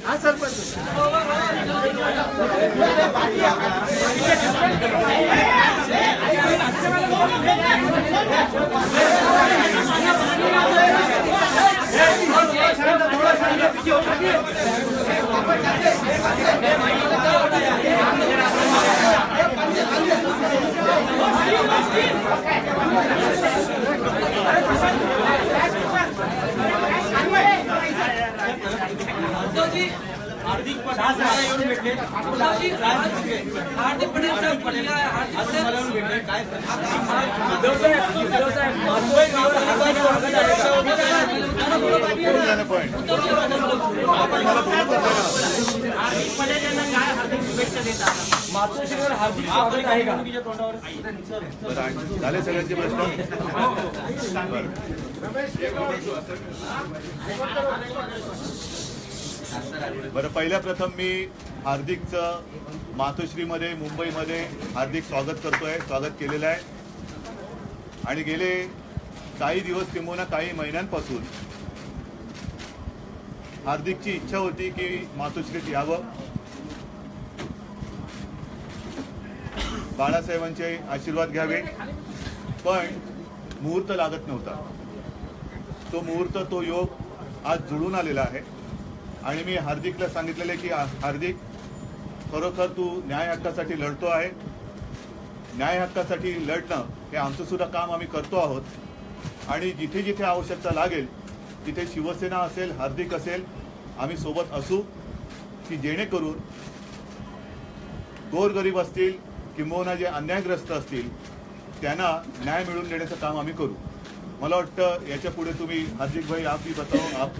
हार्दिक पटेल साहेब मातोश्रीवर हार्दिक स्वागत आहे का? झाले सगळ्यांचे प्रश्न? बरं, पहिल्या प्रथम मी हार्दिकचं मातोश्रीमध्ये मुंबईमध्ये हार्दिक स्वागत करतोय, स्वागत केलेलं आहे. आणि गेले काही दिवस किंवा काही महिन्यांपासून हार्दिकची इच्छा होती की मातोश्रीत यावं, बाळासाहेबांचे आशीर्वाद घ्यावे, पण मुहूर्त लागत नव्हता. तो मुहूर्त, तो योग आज जुळून आलेला आहे. आणि मी हार्दिकला सांगितलेले की हार्दिक, खरोखर तू न्याय हक्कासाठी लढतो आहे. न्याय हक्कासाठी लढणं हे आमचं सुद्धा काम आम्ही करतो आहोत. आणि जिथे जिथे आवश्यकता लागेल तिथे शिवसेना असेल, हार्दिक असेल, आम्ही सोबत असू की जेणेकरून गोरगरीब असतील किंबहुना जे अन्यायग्रस्त असतील त्यांना न्याय मिळवून देण्याचं काम आम्ही करू. मला वाटतं याच्या पुढे तुम्ही, हार्दिक भाई आप भी बताओ, आप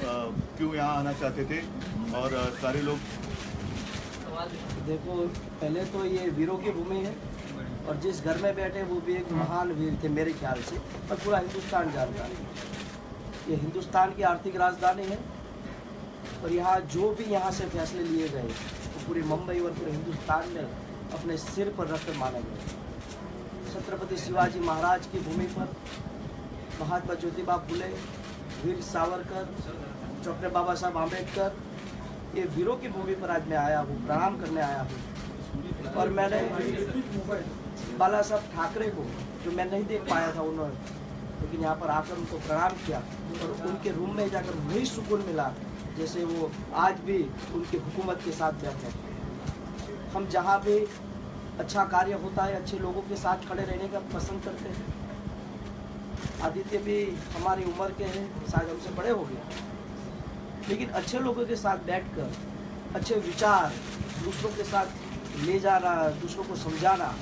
क्यों यहाँ आना चाहते थे और सारे लोग? देखो, पहले तो ये वीरों की भूमि है और जिस घर में बैठे वो भी एक महान वीर थे मेरे ख्याल से, और पूरा हिंदुस्तान जानता है. ये हिंदुस्तान की आर्थिक राजधानी है और यहाँ जो भी यहाँ से फैसले लिए गए वो पूरी मुंबई और पूरे हिंदुस्तान में अपने सिर पर रखकर माने गए. छत्रपति शिवाजी महाराज की भूमि पर महात्मा ज्योतिबा फुले, वीर सावरकर, डॉक्टर बाबा साहब आम्बेडकर, ये वीरों की भूमि पर आज मैं आया हूँ, प्रणाम करने आया हूँ. और मैंने बाला साहब ठाकरे को, जो मैं नहीं देख पाया था उन्होंने, लेकिन यहाँ पर आकर उनको प्रणाम किया और उनके रूम में जाकर वही सुकून मिला जैसे वो आज भी उनकी हुकूमत के साथ बैठे. हम जहाँ भी अच्छा कार्य होता है अच्छे लोगों के साथ खड़े रहने का पसंद करते हैं. आदित्य भी हमारी उम्र के हैं, शायद हमसे बड़े हो गए, लेकिन अच्छे लोगों के साथ बैठकर अच्छे विचार दूसरों के साथ ले जाना, दूसरों को समझाना,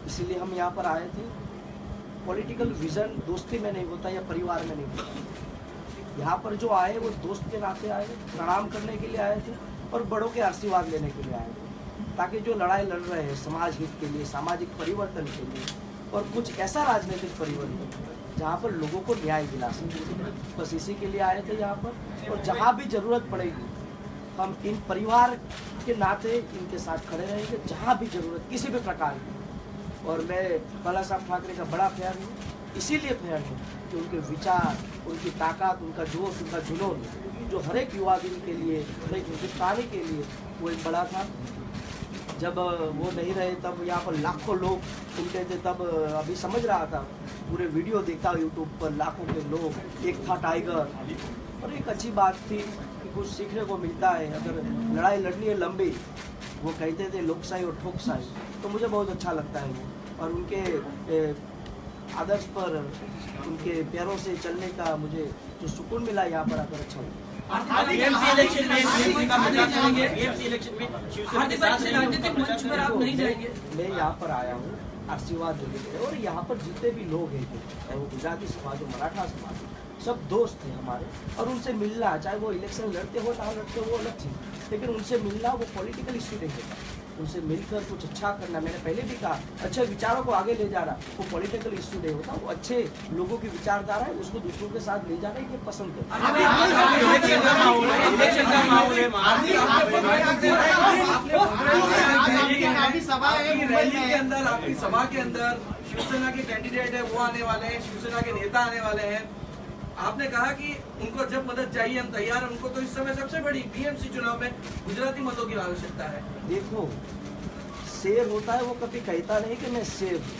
इसीलिए हम यहाँ पर आए थे. पॉलिटिकल विजन दोस्ती में नहीं होता या परिवार में नहीं होता. यहाँ पर जो आए वो दोस्त के नाते आए, प्रणाम करने के लिए आए थे और बड़ों के आशीर्वाद लेने के लिए आए थे, ताकि जो लड़ाई लड़ रहे हैं समाज हित के लिए, सामाजिक परिवर्तन के लिए, और कुछ ऐसा राजनीतिक परिवर्तन जहाँ पर लोगों को न्याय दिला सके, बस इसी के लिए आए थे यहाँ पर. और जहाँ भी जरूरत पड़ेगी हम इन परिवार के नाते इनके साथ खड़े रहेंगे, जहाँ भी जरूरत किसी भी प्रकार की. और मैं बाला साहब ठाकरे का बड़ा फैन हूँ, इसीलिए फैन हूँ कि उनके विचार, उनकी ताकत, उनका जोश, उनका जुनून, जो हर एक युवा दिन के लिए, हर एक हिंदुस्तानी के लिए वो एक बड़ा था. जब वो नहीं रहे तब यहाँ पर लाखों लोग सुनते थे. तब अभी समझ रहा था, पूरे वीडियो देखा यूट्यूब पर, लाखों के लोग, एक था टाइगर. और एक अच्छी बात थी कि कुछ सीखने को मिलता है. अगर लड़ाई लड़नी है लंबी, वो कहते थे लोकशाही और ठोकशाही, तो मुझे बहुत अच्छा लगता है वो. और उनके आदर्श पर, उनके पैरों से चलने का मुझे जो सुकून मिला यहाँ पर आकर अच्छा लगा. इलेक्शन में राजनीतिक मंच पर आप नहीं जाएंगे? मैं यहाँ पर आया हूँ आशीर्वाद देने के लिए, और यहाँ पर जितने भी लोग हैं, चाहे वो गुजराती समाज हो, मराठा समाज हो, सब दोस्त हैं हमारे. और उनसे मिलना, चाहे वो इलेक्शन लड़ते हो ना लड़ते हो वो अलग चीज़, लेकिन उनसे मिलना वो पॉलिटिकल इश्यू नहीं होता. उनसे मिलकर कुछ अच्छा करना, मैंने पहले भी कहा, अच्छे विचारों को आगे ले जाना वो पॉलिटिकल इश्यू नहीं होता. वो अच्छे लोगों की विचारधारा है, उसको दूसरों के साथ ले जाना ये पसंद करते हैं. आपकी सभा के अंदर शिवसेना के कैंडिडेट है वो आने वाले हैं, शिवसेना के नेता आने वाले हैं. आपने कहा कि उनको जब मदद चाहिए हम तैयार हैं, उनको तो इस समय सबसे बड़ी बीएमसी चुनाव में गुजराती मतों की आवश्यकता है। देखो, शेर होता है वो कभी कहता नहीं कि मैं शेर हूँ,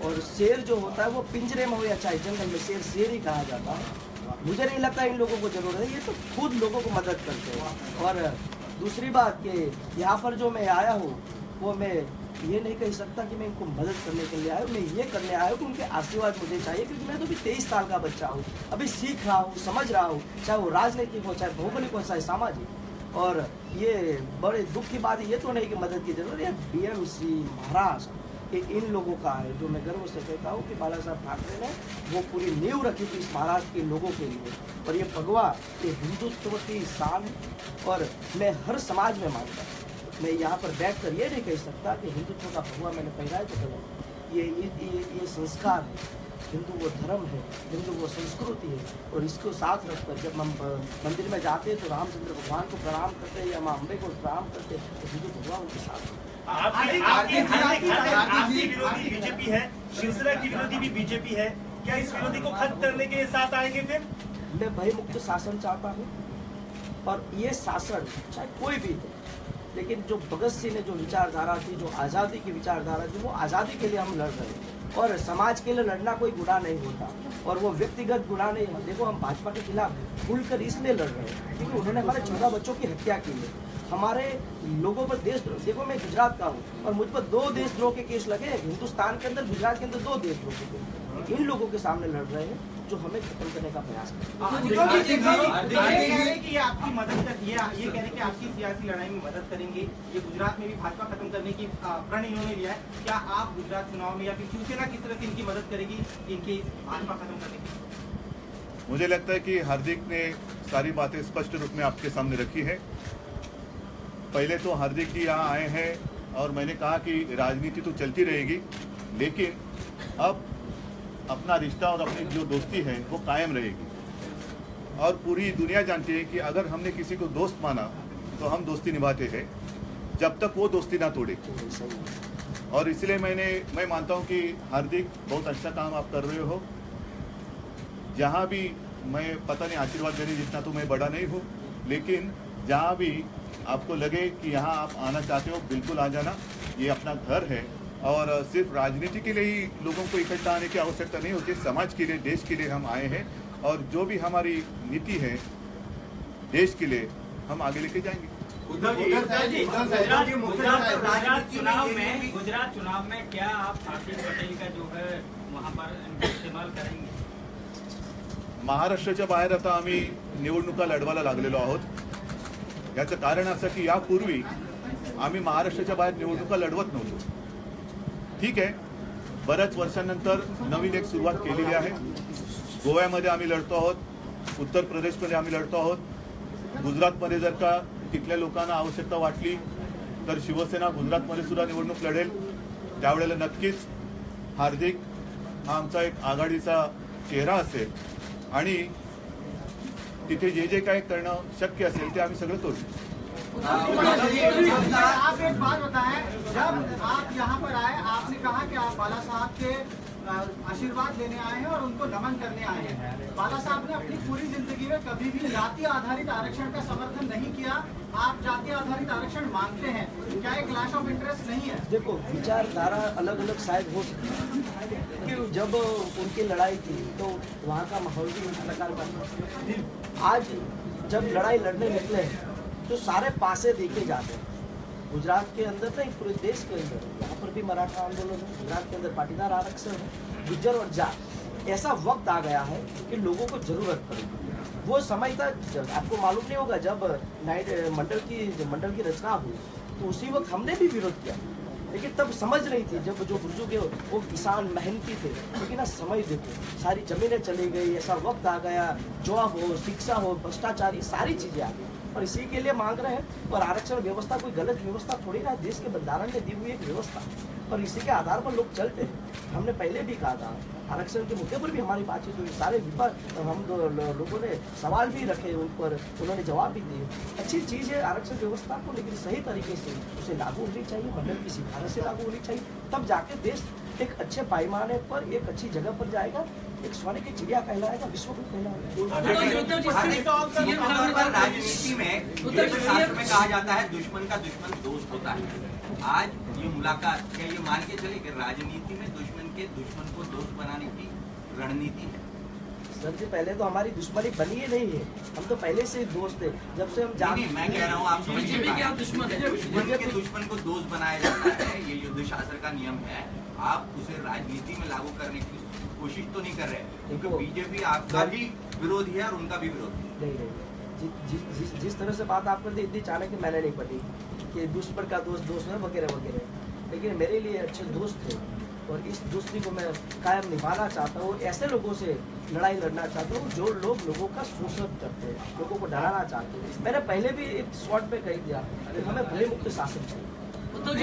और शेर जो होता है वो पिंजरे में हो या चाहे जंगल में, शेर शेर ही कहा जाता है। मुझे नहीं लगता इन लोगों को जरूरत है, ये तो खुद लोगों को मदद करते हैं। और दूसरी बात कि यहाँ पर जो मैं आया हूँ वो मैं ये नहीं कह सकता कि मैं इनको मदद करने के लिए आया हूँ, मैं ये करने आया हूँ कि उनके आशीर्वाद मुझे चाहिए, क्योंकि मैं तो अभी 23 साल का बच्चा हूँ, अभी सीख रहा हूँ, समझ रहा हूँ, चाहे वो राजनीतिक हो, चाहे भौगोलिक हो, चाहे सामाजिक। और ये बड़े दुख की बात ये तो नहीं कि मदद की जरूरत है, बीएमसी महाराष्ट्र कि इन लोगों का है, जो मैं गर्व से कहता हूँ कि बाला साहब ठाकरे ने वो पूरी नींव रखी थी इस महाराष्ट्र के लोगों के लिए। और ये भगवा ये हिंदुत्व की शान है, और मैं हर समाज में मानता हूँ। मैं यहाँ पर बैठ कर ये नहीं कह सकता कि हिंदुत्व का भगवा मैंने पहना है तो गलत। ये संस्कार है, हिंदू वो धर्म है, हिंदू वो संस्कृति है, और इसको साथ रखकर जब हम मंदिर में जाते हैं तो रामचंद्र भगवान को प्रणाम करते हैं या माँ अम्बे को प्रणाम करते हैं, तो हिंदू भगवान उनके साथ है। आपकी विरोधी बीजेपी है, शिवसेना की विरोधी भी बीजेपी है, क्या इस विरोधी को खत्म करने के साथ आएंगे फिर? मैं भय मुक्त शासन चाहता हूँ, और ये शासन चाहे कोई भी हो, लेकिन जो भगत सिंह ने जो विचारधारा थी, जो आज़ादी की विचारधारा थी, वो आज़ादी के लिए हम लड़ रहे हैं। और समाज के लिए लड़ना कोई गुनाह नहीं होता, और वो व्यक्तिगत गुनाह नहीं है। देखो, हम भाजपा के खिलाफ खुलकर इसलिए लड़ रहे हैं क्योंकि उन्होंने हमारे 14 बच्चों की हत्या की है, हमारे लोगों पर देशद्रोह। देखो, मैं गुजरात का हूँ और मुझ पर 2 देशद्रोह के केस लगे, हिंदुस्तान के अंदर, गुजरात के अंदर 2 देशद्रोह के केस। इन लोगों के सामने लड़ रहे हैं जो हमें खत्म करने का प्रयास कर कि आपकी मदद कर, ये कह रहे कि आपकी सियासी लड़ाई में मदद करेंगे, ये गुजरात में भी भाजपा खत्म करने की प्रण इन्होंने लिया है। क्या आप गुजरात चुनाव में या फिर शिवसेना किस तरह से इनकी मदद करेगी इनकी भाजपा खत्म करने की? मुझे लगता है कि हार्दिक ने सारी बातें स्पष्ट रूप में आपके सामने रखी है। पहले तो हार्दिक जी यहाँ आए हैं और मैंने कहा कि राजनीति तो चलती रहेगी, लेकिन अब अपना रिश्ता और अपनी जो दोस्ती है वो कायम रहेगी। और पूरी दुनिया जानती है कि अगर हमने किसी को दोस्त माना तो हम दोस्ती निभाते हैं जब तक वो दोस्ती ना तोड़े। और इसलिए मैं मानता हूँ कि हार्दिक बहुत अच्छा काम आप कर रहे हो। जहाँ भी मैं पता नहीं आशीर्वाद देने जितना तो मैं बड़ा नहीं हूँ, लेकिन जहाँ भी आपको लगे कि यहाँ आप आना चाहते हो बिल्कुल आ जाना, ये अपना घर है। और सिर्फ राजनीति के लिए ही लोगों को इकट्ठा आने की आवश्यकता नहीं होती, समाज के लिए, देश के लिए हम आए हैं, और जो भी हमारी नीति है देश के लिए हम आगे लेके जाएंगे। गुजरात चुनाव में क्या आप हार्दिक पटेल का जो है वहाँ पर इस्तेमाल करेंगे? महाराष्ट्राच्या बाहेर आता आम्ही निवडणुका लढवायला लागलेलो आहोत। याचं कारण असं की यापूर्वी आम्ही महाराष्ट्राच्या बाहेर निवडणुका लढवत नव्हतो। ठीक आहे, बऱ्याच वर्षांनंतर नवीन एक सुरुवात केलेली आहे। गोव्यामध्ये आम्ही लढतो आहोत, उत्तर प्रदेशमध्ये आम्ही लढतो आहोत। गुजरातमध्ये जर का तिथल्या लोकांना आवश्यकता वाटली तर शिवसेना गुजरातमध्ये सुद्धा निवडणूक लढेल। त्यावेळेला नक्कीच हार्दिक हा आमचा एक आघाडीचा चेहरा असेल आणि तिथे जे जे काही करणं शक्य असेल ते आम्ही सगळं करू। आप एक बात बताएं, जब आप यहाँ पर आए आपने कहा कि आप बाला साहब के आशीर्वाद लेने आए हैं और उनको नमन करने आए हैं। बाला साहब ने अपनी पूरी जिंदगी में कभी भी जाति आधारित आरक्षण का समर्थन नहीं किया। आप जाति आधारित आरक्षण मांगते हैं, क्या एक क्लैश ऑफ इंटरेस्ट नहीं है? देखो, विचारधारा अलग अलग शायद हो सकती है, क्योंकि जब उनकी लड़ाई थी तो वहाँ का माहौल भी इस प्रकार का था। आज जब लड़ाई लड़ने निकले तो सारे पासे देखे जाते हैं। गुजरात के अंदर नहीं, पूरे देश के अंदर, यहाँ पर भी मराठा आंदोलन है, गुजरात के अंदर पाटीदार आरक्षण है, गुज्जर और जाट। ऐसा वक्त आ गया है कि लोगों को जरूरत पड़ेगी। वो समय था, आपको मालूम नहीं होगा, जब मंडल की रचना हुई तो उसी वक्त हमने भी विरोध किया, लेकिन तब समझ नहीं थी। जब जो बुजुर्ग वो किसान मेहनती थे, लेकिन ना समझ देखो, सारी जमीनें चली गई, ऐसा वक्त आ गया, जॉब हो, शिक्षा हो, भ्रष्टाचारी सारी चीजें आ गई, और इसी के लिए मांग रहे हैं। और आरक्षण व्यवस्था कोई गलत व्यवस्था थोड़ी ना, देश के बंधारण ने दी हुई एक व्यवस्था, और इसी के आधार पर लोग चलते हैं। हमने पहले भी कहा था, आरक्षण के मुद्दे पर भी हमारी बातचीत हुई, सारे विपक्ष हम लोगों ने सवाल भी रखे उन पर, उन्होंने जवाब भी दिए। अच्छी चीज़ है आरक्षण व्यवस्था को, लेकिन सही तरीके से उसे लागू होनी चाहिए, मंडल की सिफारिश से लागू होनी चाहिए, तब जाके देश एक अच्छे पैमाने पर एक अच्छी जगह पर जाएगा। एक सोने की चिड़िया कहलाएगा, विश्व गुरु कहलाएगा। राजनीति में शास्त्र में कहा जाता है दुश्मन का दुश्मन दोस्त होता है। आज ये मुलाकात क्या ये मान के चले कि राजनीति में दुश्मन के दुश्मन को दोस्त बनाने की रणनीति है? सर जी पहले तो हमारी दुश्मनी बनी ही नहीं है, हम तो पहले से ही दोस्त थे। जब से हम नहीं, मैं कह रहा हूँ आप समझिए क्या दुश्मन है, दुश्मन के दुश्मन को दोस्त बनाया जाता है, ये युद्ध शास्त्र का नियम है। आप उसे राजनीति में लागू करने की कोशिश तो नहीं कर रहे, क्योंकि बीजेपी आपका भी विरोधी है और उनका भी विरोधी है। नहीं, जिस तरह से बात आप करते इतनी चाणक्य मैंने नहीं पढ़ी कि दुश्मन का दोस्त है वगैरह वगैरह, लेकिन मेरे लिए अच्छे दोस्त थे और इस दोस्ती को मैं कायम निभाना चाहता हूँ। ऐसे लोगों से लड़ाई लड़ना चाहता हूँ जो लोगों का शोषण करते हैं, लोगों को डराना चाहते हैं। मैंने पहले भी एक शॉर्ट में कह दिया कि हमें भय मुक्त शासन चाहिए। उद्धव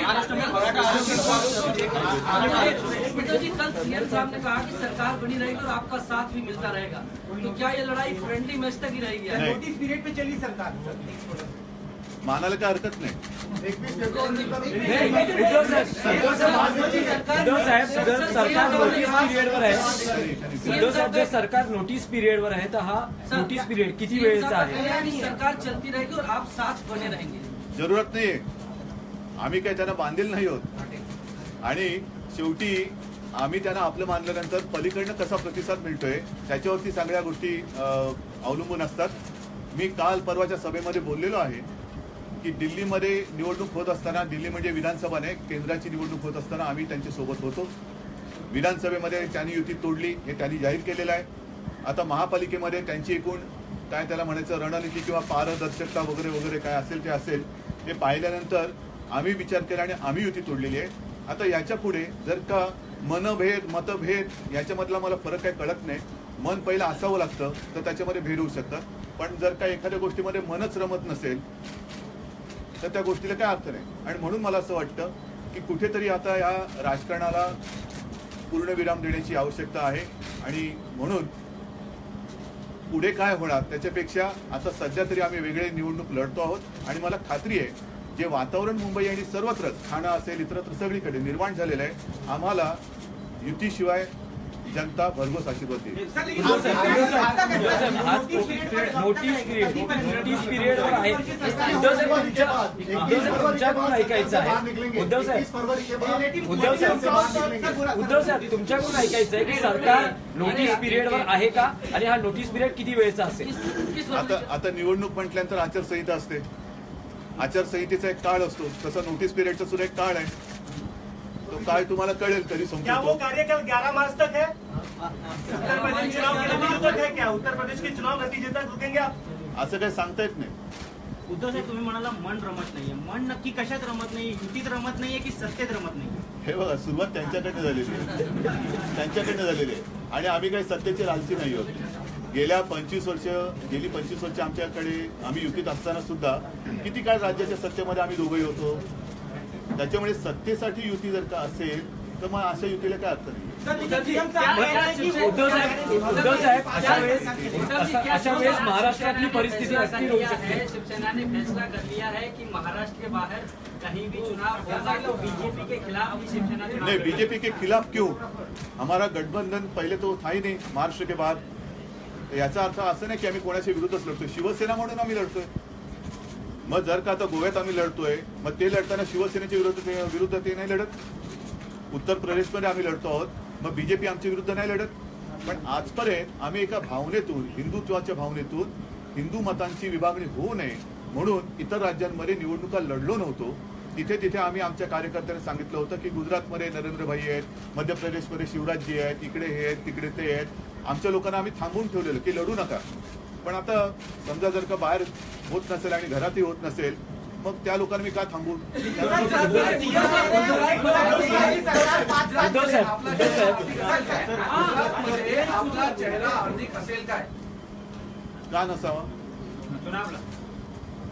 जी कल सीएम साहब ने कहा कि सरकार बनी रहेगी और आपका साथ भी मिलता रहेगा, तो क्या ये लड़ाई फ्रेंडली मैच तक ही रहेगी? नोटिस पीरियड पे चली सरकार, मानायला काय हरकत नाही। सरकार नोटीस पिरियडवर आहे तर हा नोटीस पिरियड किती वेळेचा आहे? सरकार चलती रहेगी और आप साथ बने रहेंगे? जरूरत नाहीये, आम्ही काही त्यांना बांधील नाही होत आणि शेवटी आम्ही त्यांना आपलं मानल्यानंतर पलीकडनं कसा प्रतिसाद मिळतोय त्याच्यावरती सगळ्या गोष्टी अवलंबून असतात। मी काल परवाच्या सभेमध्ये बोललेलो आहे की दिल्लीमध्ये निवडणूक होत असताना, दिल्ली म्हणजे विधानसभा नाही केंद्राची निवडणूक होत असताना आम्ही त्यांच्या सोबत होतो। विधानसभेमध्ये त्यांनी युती तोडली हे त्यांनी जाहीर केलेलं आहे। आता महापालिकेमध्ये त्यांची एकूण काय त्याला म्हणायचं रणनीती किंवा पारदर्शकता वगैरे वगैरे काय असेल ते असेल, हे पाहिल्यानंतर आम्ही विचार केला आणि आम्ही युती तोडलेली आहे। आता याच्या पुढे जर का मनभेद मतभेद याच्यामधला मला फरक काही कळत नाही। मन पहिलं असावं लागतं तर त्याच्यामध्ये भेद होऊ शकतात, पण जर का एखाद्या गोष्टीमध्ये मनच रमत नसेल तर त्या गोष्टीला काय अर्थ नाही। आणि म्हणून मला असं वाटतं की कुठेतरी आता या राजकारणाला पूर्णविराम देण्याची आवश्यकता आहे आणि म्हणून पुढे काय होणार त्याच्यापेक्षा आता सध्या तरी आम्ही वेगळे निवडणूक लढतो आहोत आणि मला खात्री आहे जे वातावरण मुंबई आणि सर्वत्र ठाणा असेल इतरत्र सगळीकडे निर्माण झालेलं आहे, आम्हाला युतीशिवाय जनता भरघोस आशीर्वाद देईल। नोटीस पिरियडवर आहे तुमच्याकडून ऐकायचं आहे उद्धव साहेब तुमच्याकडून ऐकायचं आहे की सरकार नोटीस पिरियडवर आहे का आणि हा नोटीस पिरियड किती वेळेचा असेल? आता निवडणूक म्हटल्यानंतर आचारसंहिता असते, आचारसंहितेचा एक काळ असतो, तसा नोटीस पिरियडचा सुद्धा एक काळ आहे। तो काळ तुम्हाला कळेल तरी क्या वो कार्यकाल 11 मार्च तक है? उत्तर प्रदेश चुनाव के नतीजे तक है क्या? उत्तर प्रदेश के चुनाव नतीजे तक रुकेंगे आप? असं काही सांगता येत नाही। उद्धव साहेब तुम्ही म्हणाला मन रमत नाहीये, मन नक्की कशात रमत नाही? युतीत रमत नाहीये की सत्तेत रमत नाहीये? हे बघा सुरुवात त्यांच्याकडनं झालेली आहे आणि आम्ही काही सत्तेचे लालची नाही आहोत। गेली 25 वर्ष आमच्याकडे आम्ही युतीत असताना सुद्धा किती काळ राज्याच्या सत्तेमध्ये आम्ही दोघंही होतो। त्याच्यामुळे सत्तेसाठी युती जर का असेल तर मग अशा युतीला काय अर्थ नाही। उद्धव साहेब अशा वेळेस महाराष्ट्रातली परिस्थिती अस्थिर होऊ शकते। शिवसेना ने फैसला कर लिया है कि महाराष्ट्र के बाहर कहीं भी चुनाव होगा तो बीजेपी के खिलाफ अभी शिवसेना चुनाव नहीं, बीजेपी के खिलाफ क्यों? हमारा गठबंधन पहले तो था ही नहीं महाराष्ट्र के बाद। याचा अर्थ असं नाही की आम्ही कोणाच्या विरुद्धच लढतोय, शिवसेना म्हणून आम्ही लढतोय। मग जर का आता गोव्यात आम्ही लढतोय मग ते लढताना शिवसेनेच्या विरुद्ध ते नाही लढत, उत्तर प्रदेशमध्ये आम्ही लढतो आहोत मग बीजेपी आमच्या विरुद्ध नाही लढत। पण आजपर्यंत आम्ही एका भावनेतून हिंदुत्वाच्या भावनेतून हिंदू मतांची विभागणी होऊ नये म्हणून इतर राज्यांमध्ये निवडणुका लढलो नव्हतो। तिथे आम्ही आमच्या कार्यकर्त्यांनी सांगितलं होतं की गुजरातमध्ये नरेंद्रभाई आहेत, मध्य प्रदेशमध्ये शिवराजजी आहेत, इकडे हे आहेत तिकडे ते आहेत। आमच्या लोकांना आम्ही थांबवून ठेवलेलं की लढू नका। पण आता समजा जर का बाहेर होत नसेल आणि घरातही होत नसेल मग त्या लोकांना मी का थांबू? आपला चेहरा अधिक असेल काय? का नसावा?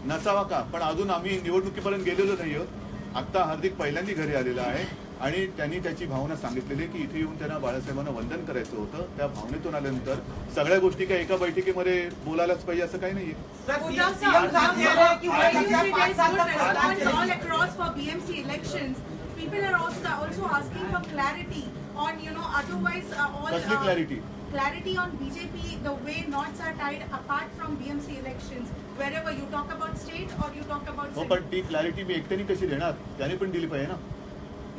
नसावा का? पण अजून आम्ही निवडणुकीपर्यंत गेलेलो नाही आहोत। आता हार्दिक पहिल्यांदा घरी आलेला आहे आणि त्यांनी त्याची भावना सांगितलेली की इथे येऊन त्यांना बाळासाहेबांना वंदन करायचं होतं। त्या भावनेतून आल्यानंतर सगळ्या गोष्टी काय एका बैठकीमध्ये बोलायलाच पाहिजे असं काही नाहीये। कसली clarity? clarity on BJP, the way knots are tied apart from BMC elections, wherever you talk about state or you talk about हो पण ती क्लॅरिटी मी एकट्याने कशी देणार, त्याने पण दिली पाहिजे ना.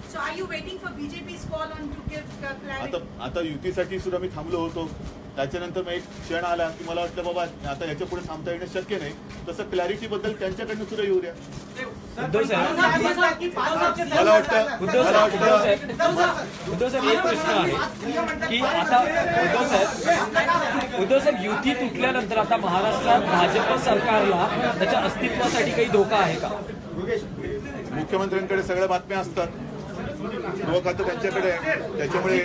So are you waiting for BJP's call on to give clarity? आता युतीसाठी सुद्धा मी थांबलो होतो. त्याच्यानंतर मग एक क्षण आला की मला वाटलं बाबा आता याच्या पुढे थांबता येणं शक्य नाही, तसं क्लॅरिटी बद्दल त्यांच्याकडनं सुद्धा येऊ द्या. उद्धव साहेब मला वाटतं उद्धव साहेब एक प्रश्न आहे की आता उद्धव साहेब युती तुटल्यानंतर आता महाराष्ट्रात भाजप सरकारला त्याच्या अस्तित्वासाठी काही धोका आहे का? मुख्यमंत्र्यांकडे सगळ्या बातम्या असतात, गृह खातं त्यांच्याकडे आहे, त्याच्यामुळे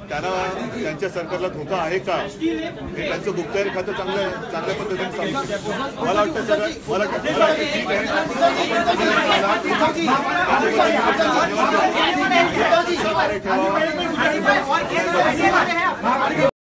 त्यांना त्यांच्या सरकारला धोका आहे का हे त्यांचं गुप्तहेर खातं चांगल्या पद्धतीने सांगू. मला वाटतं सगळं मला ठीक आहे.